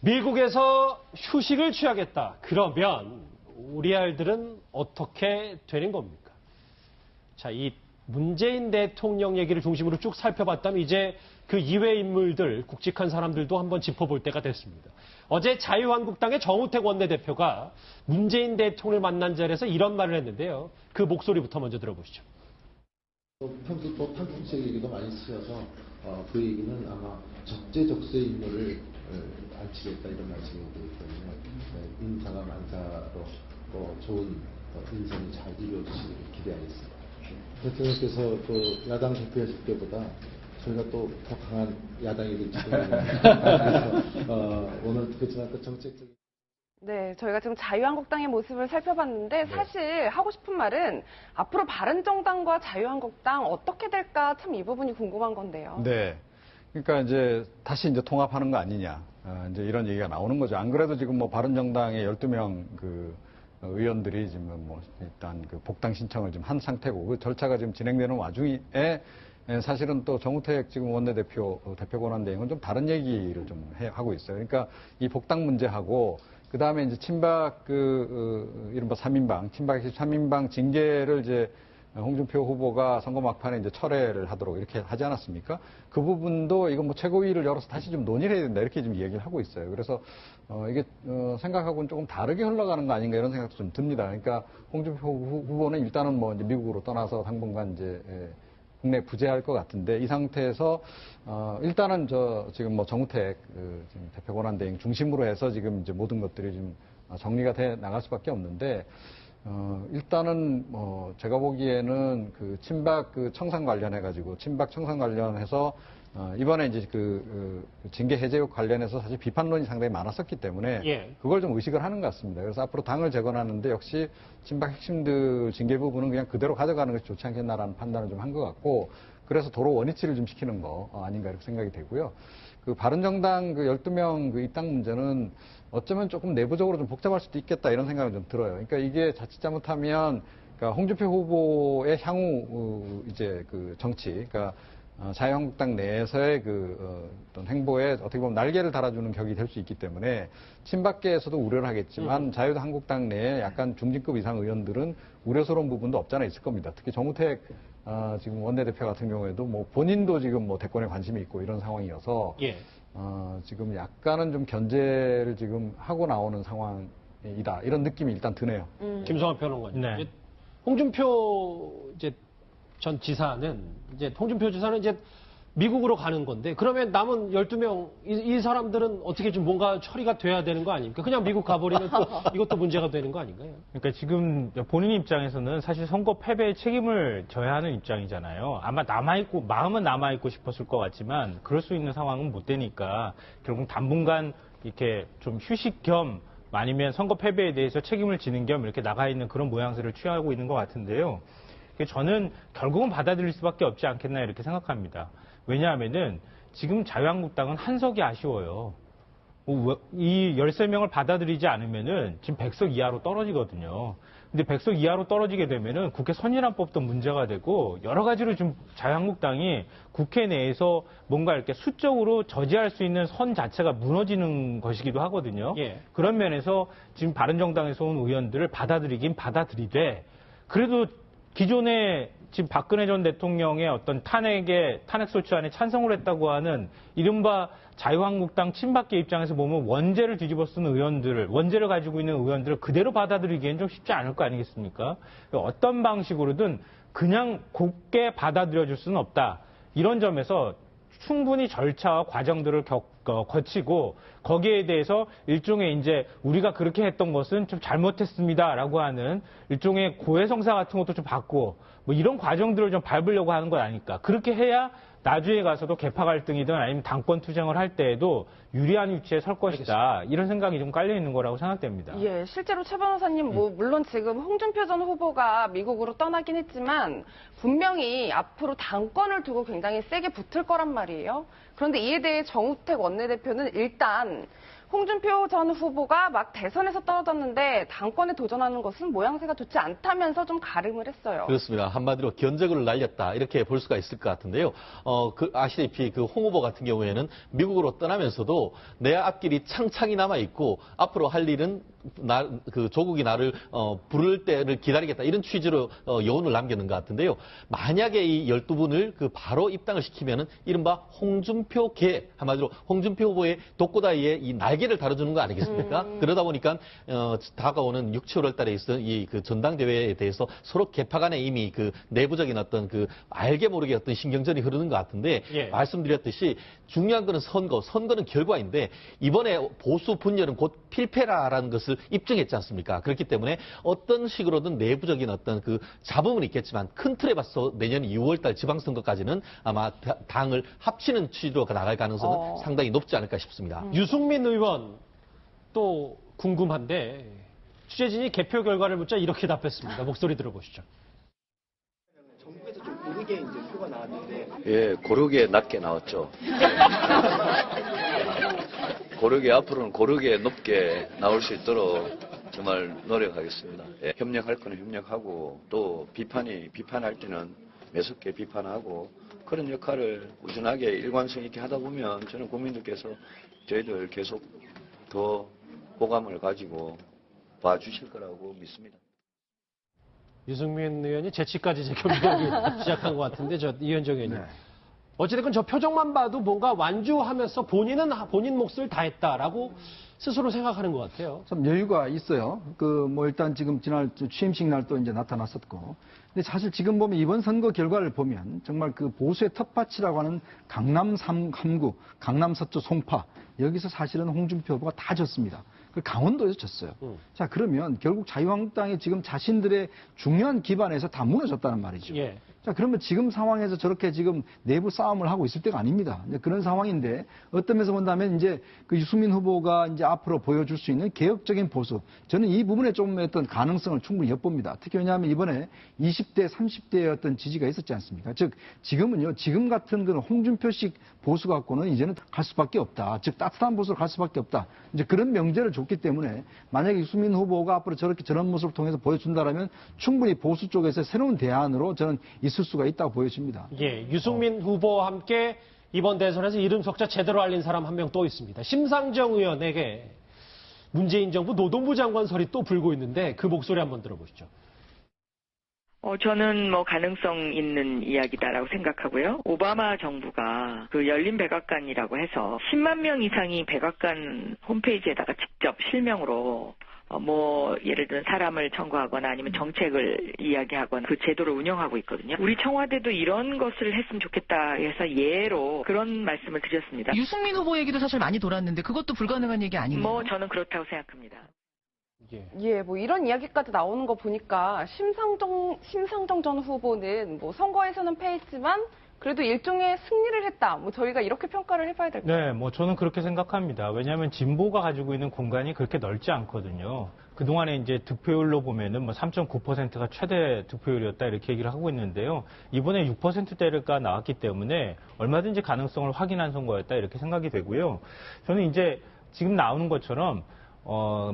미국에서 휴식을 취하겠다. 그러면 우리 아이들은 어떻게 되는 겁니까? 자, 이 문재인 대통령 얘기를 중심으로 쭉 살펴봤다면 이제 그 이외 인물들, 굵직한 사람들도 한번 짚어볼 때가 됐습니다. 어제 자유한국당의 정우택 원내대표가 문재인 대통령을 만난 자리에서 이런 말을 했는데요. 그 목소리부터 먼저 들어보시죠. 평소 또 탈북적 얘기도 많이 쓰셔서 그 얘기는 아마 적재적소의 인물을 안치겠다 이런 말씀이 되기 때문에 인사가 만사로 또 좋은 인선이 잘 이루어지시길 기대하겠습니다. 대통령께서 그 야당 대표하실 때보다 저희가 또 더 강한 야당이 될지 모르겠습니다. 그래서 오늘 그렇지만 또 정책적인 네, 저희가 지금 자유한국당의 모습을 살펴봤는데 사실 하고 싶은 말은 앞으로 바른정당과 자유한국당 어떻게 될까 참 이 부분이 궁금한 건데요. 네. 그러니까 이제 다시 이제 통합하는 거 아니냐. 이제 이런 얘기가 나오는 거죠. 안 그래도 지금 뭐 바른정당의 12명 그 의원들이 지금 뭐 일단 그 복당 신청을 지금 한 상태고 그 절차가 지금 진행되는 와중에 사실은 또 정우택 지금 원내대표 대표 권한대행은 좀 다른 얘기를 좀 하고 있어요. 그러니까 이 복당 문제하고 그 다음에 이제 친박 이른바 3인방, 친박 3인방 징계를 이제 홍준표 후보가 선거 막판에 이제 철회를 하도록 이렇게 하지 않았습니까? 그 부분도 이건 뭐 최고위를 열어서 다시 좀 논의를 해야 된다 이렇게 지금 얘기를 하고 있어요. 그래서 이게 생각하고는 조금 다르게 흘러가는 거 아닌가 이런 생각도 좀 듭니다. 그러니까 홍준표 후보는 일단은 뭐 이제 미국으로 떠나서 당분간 이제 국내 부재할 것 같은데 이 상태에서 일단은 지금 뭐 정우택 지금 대표 권한대행 중심으로 해서 지금 이제 모든 것들이 좀 정리가 돼 나갈 수밖에 없는데 일단은 뭐 제가 보기에는 그 친박 그 청산 관련해 가지고 친박 청산 관련해서 이번에 이제 징계 해제육 관련해서 사실 비판론이 상당히 많았었기 때문에 그걸 좀 의식을 하는 것 같습니다. 그래서 앞으로 당을 재건하는데 역시 친박 핵심들 징계 부분은 그냥 그대로 가져가는 것이 좋지 않겠나라는 판단을 좀 한 것 같고 그래서 도로 원위치를 좀 시키는 거 아닌가 이렇게 생각이 되고요. 그 바른정당 그 12명 그 입당 문제는 어쩌면 조금 내부적으로 좀 복잡할 수도 있겠다 이런 생각은 좀 들어요. 그러니까 이게 자칫 잘못하면 그러니까 홍준표 후보의 향후 이제 그 정치, 그러니까 자유한국당 내에서의 어떤 행보에 어떻게 보면 날개를 달아주는 격이 될 수 있기 때문에 친박계에서도 우려를 하겠지만 자유한국당 내에 약간 중진급 이상 의원들은 우려스러운 부분도 없지 않아 있을 겁니다. 특히 정우택 지금 원내대표 같은 경우에도 뭐 본인도 지금 뭐 대권에 관심이 있고 이런 상황이어서 지금 약간은 좀 견제를 지금 하고 나오는 상황이다 이런 느낌이 일단 드네요. 김성환 평론가님. 네. 홍준표 전 지사는 홍준표 지사는 이제 미국으로 가는 건데 그러면 남은 12명 이 사람들은 어떻게 좀 뭔가 처리가 돼야 되는 거 아닙니까? 그냥 미국 가버리면 또 이것도 문제가 되는 거 아닌가요? 그러니까 지금 본인 입장에서는 사실 선거 패배의 책임을 져야 하는 입장이잖아요. 아마 남아있고 마음은 남아있고 싶었을 것 같지만 그럴 수 있는 상황은 못 되니까 결국 당분간 이렇게 좀 휴식 겸 아니면 선거 패배에 대해서 책임을 지는 겸 이렇게 나가 있는 그런 모양새를 취하고 있는 것 같은데요. 저는 결국은 받아들일 수밖에 없지 않겠나 이렇게 생각합니다. 왜냐하면은 지금 자유한국당은 한석이 아쉬워요. 이 13명을 받아들이지 않으면은 지금 100석 이하로 떨어지거든요. 근데 100석 이하로 떨어지게 되면은 국회 선진화법도 문제가 되고 여러 가지로 좀 자유한국당이 국회 내에서 뭔가 이렇게 수적으로 저지할 수 있는 선 자체가 무너지는 것이기도 하거든요. 그런 면에서 지금 바른정당에서 온 의원들을 받아들이긴 받아들이되 그래도 기존에 지금 박근혜 전 대통령의 어떤 탄핵 소추안에 찬성을 했다고 하는 이른바 자유한국당 친박계 입장에서 보면 원죄를 뒤집어 쓰는 의원들을, 원죄를 가지고 있는 의원들을 그대로 받아들이기엔 좀 쉽지 않을 거 아니겠습니까? 어떤 방식으로든 그냥 곱게 받아들여줄 수는 없다. 이런 점에서 충분히 절차와 과정들을 거치고 거기에 대해서 일종의 이제 우리가 그렇게 했던 것은 좀 잘못했습니다라고 하는 일종의 고해성사 같은 것도 좀 받고 뭐 이런 과정들을 좀 밟으려고 하는 것 아닐까. 그렇게 해야 나중에 가서도 계파 갈등이든 아니면 당권 투쟁을 할 때에도 유리한 위치에 설 것이다. 이런 생각이 좀 깔려 있는 거라고 생각됩니다. 예, 실제로 최 변호사님, 물론 지금 홍준표 전 후보가 미국으로 떠나긴 했지만 분명히 앞으로 당권을 두고 굉장히 세게 붙을 거란 말이에요. 그런데 이에 대해 정우택 원내대표는 일단 홍준표 전 후보가 막 대선에서 떨어졌는데 당권에 도전하는 것은 모양새가 좋지 않다면서 좀 가름을 했어요. 그렇습니다. 한마디로 견적을 날렸다 이렇게 볼 수가 있을 것 같은데요. 아시다시피 그 홍 후보 같은 경우에는 미국으로 떠나면서도 내 앞길이 창창이 남아 있고 앞으로 할 일은 조국이 나를 부를 때를 기다리겠다 이런 취지로 여운을 남겼는 것 같은데요. 만약에 이 12분을 바로 입당을 시키면은 이른바 홍준표계 한마디로 홍준표 후보의 독고다이의 이 날개를 다뤄주는 거 아니겠습니까? 그러다 보니까 다가오는 6, 7월 달에 있던 이 전당대회에 대해서 서로 개파 간에 이미 내부적인 어떤 알게 모르게 어떤 신경전이 흐르는 것 같은데 예. 말씀드렸듯이 중요한 거는 선거는 결과인데 이번에 보수 분열은 곧 필패라라는 것을 입증했지 않습니까? 그렇기 때문에 어떤 식으로든 내부적인 어떤 잡음은 있겠지만 큰 틀에 봐서 내년 2월달 지방선거까지는 아마 당을 합치는 취지로 나갈 가능성은 상당히 높지 않을까 싶습니다. 유승민 의원 또 궁금한데 취재진이 개표 결과를 묻자 이렇게 답했습니다. 목소리 들어보시죠. 정부에서 좀 고르게 이제 표가 나왔는데 예, 고르게 낮게 나왔죠. 고르게 앞으로는 고르게 높게 나올 수 있도록 정말 노력하겠습니다. 예, 협력할 거는 협력하고 또 비판할 때는 매섭게 비판하고 그런 역할을 꾸준하게 일관성 있게 하다 보면 저는 국민들께서 저희들 계속 더 호감을 가지고 봐주실 거라고 믿습니다. 유승민 의원이 재치까지 이제 경기하기 시작한 것 같은데 이현정 의원님. 어찌됐건 저 표정만 봐도 뭔가 완주하면서 본인 몫을 다했다라고 스스로 생각하는 것 같아요. 좀 여유가 있어요. 일단 지금 지난 취임식 날 또 이제 나타났었고. 근데 사실 지금 보면 이번 선거 결과를 보면 정말 보수의 텃밭이라고 하는 강남 3구, 강남 서초 송파, 여기서 사실은 홍준표 후보가 다 졌습니다. 강원도에서 졌어요. 자, 그러면 결국 자유한국당이 지금 자신들의 중요한 기반에서 다 무너졌다는 말이죠. 예. 자, 그러면 지금 상황에서 저렇게 지금 내부 싸움을 하고 있을 때가 아닙니다. 이제 그런 상황인데 어떤 면에서 본다면 이제 유승민 후보가 이제 앞으로 보여줄 수 있는 개혁적인 보수. 저는 이 부분에 좀 어떤 가능성을 충분히 엿봅니다. 특히 왜냐하면 이번에 20대, 30대의 어떤 지지가 있었지 않습니까? 즉, 지금은요, 지금 같은 그런 홍준표식 보수 갖고는 이제는 갈 수밖에 없다. 즉, 따뜻한 보수로 갈 수밖에 없다. 이제 그런 명제를 줬기 때문에 만약에 유승민 후보가 앞으로 저런 모습을 통해서 보여준다라면 충분히 보수 쪽에서 새로운 대안으로 저는 있을 수가 있다고 보여집니다. 예, 유승민 후보와 함께 이번 대선에서 이름 석자 제대로 알린 사람 한 명 또 있습니다. 심상정 의원에게 문재인 정부 노동부 장관설이 또 불고 있는데 그 목소리 한번 들어보시죠. 저는 가능성 있는 이야기다라고 생각하고요. 오바마 정부가 열린 백악관이라고 해서 10만 명 이상이 백악관 홈페이지에다가 직접 실명으로 예를 들면 사람을 청구하거나 아니면 정책을 이야기하거나 그 제도를 운영하고 있거든요. 우리 청와대도 이런 것을 했으면 좋겠다 해서 예로 그런 말씀을 드렸습니다. 유승민 후보 얘기도 사실 많이 돌았는데 그것도 불가능한 얘기 아닌가요? 저는 그렇다고 생각합니다. 예, 이런 이야기까지 나오는 거 보니까 심상정 전 후보는 선거에서는 패했지만 그래도 일종의 승리를 했다. 저희가 이렇게 평가를 해봐야 될까요? 네, 저는 그렇게 생각합니다. 왜냐하면 진보가 가지고 있는 공간이 그렇게 넓지 않거든요. 그동안에 이제 득표율로 보면은 3.9%가 최대 득표율이었다 이렇게 얘기를 하고 있는데요. 이번에 6%대가 나왔기 때문에 얼마든지 가능성을 확인한 선거였다 이렇게 생각이 되고요. 저는 이제 지금 나오는 것처럼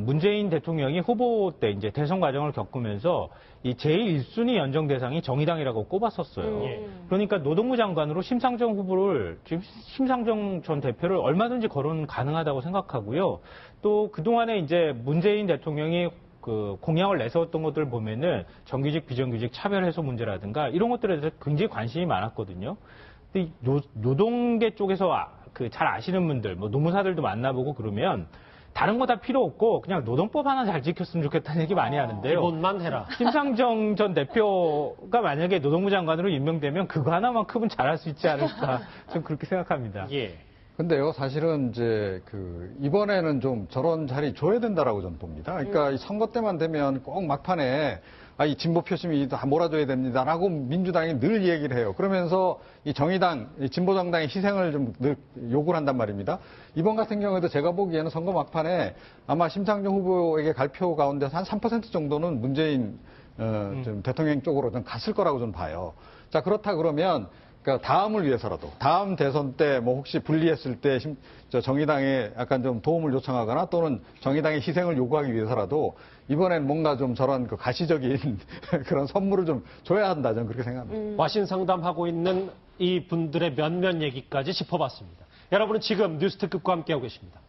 문재인 대통령이 후보 때 이제 대선 과정을 겪으면서 이 제1순위 연정 대상이 정의당이라고 꼽았었어요. 그러니까 노동부 장관으로 심상정 전 대표를 얼마든지 거론은 가능하다고 생각하고요. 또 그동안에 이제 문재인 대통령이 공약을 내세웠던 것들을 보면은 정규직, 비정규직 차별 해소 문제라든가 이런 것들에 대해서 굉장히 관심이 많았거든요. 근데 노동계 쪽에서 잘 아시는 분들, 노무사들도 만나보고 그러면 다른 거 다 필요 없고 그냥 노동법 하나 잘 지켰으면 좋겠다는 얘기 많이 하는데요. 기본만 해라. 심상정 전 대표가 만약에 노동부 장관으로 임명되면 그거 하나만큼은 잘할 수 있지 않을까 좀 그렇게 생각합니다. 예. 근데요, 사실은 이제 이번에는 좀 저런 자리 줘야 된다라고 저는 봅니다. 그러니까 이 선거 때만 되면 꼭 막판에 이 진보 표심이 다 몰아줘야 됩니다라고 민주당이 늘 얘기를 해요. 그러면서 이 정의당, 이 진보 정당의 희생을 좀 늘 요구를 한단 말입니다. 이번 같은 경우에도 제가 보기에는 선거 막판에 아마 심상정 후보에게 갈 표 가운데서 한 3% 정도는 문재인 좀 대통령 쪽으로 좀 갔을 거라고 저는 봐요. 자, 그렇다 그러면 그러니까 다음을 위해서라도 다음 대선 때 뭐 혹시 불리했을 때 정의당에 약간 좀 도움을 요청하거나 또는 정의당의 희생을 요구하기 위해서라도 이번엔 뭔가 좀 저런 그 가시적인 그런 선물을 좀 줘야 한다, 저는 그렇게 생각합니다. 와신 상담하고 있는 이 분들의 면면 얘기까지 짚어봤습니다. 여러분은 지금 뉴스특급과 함께하고 계십니다.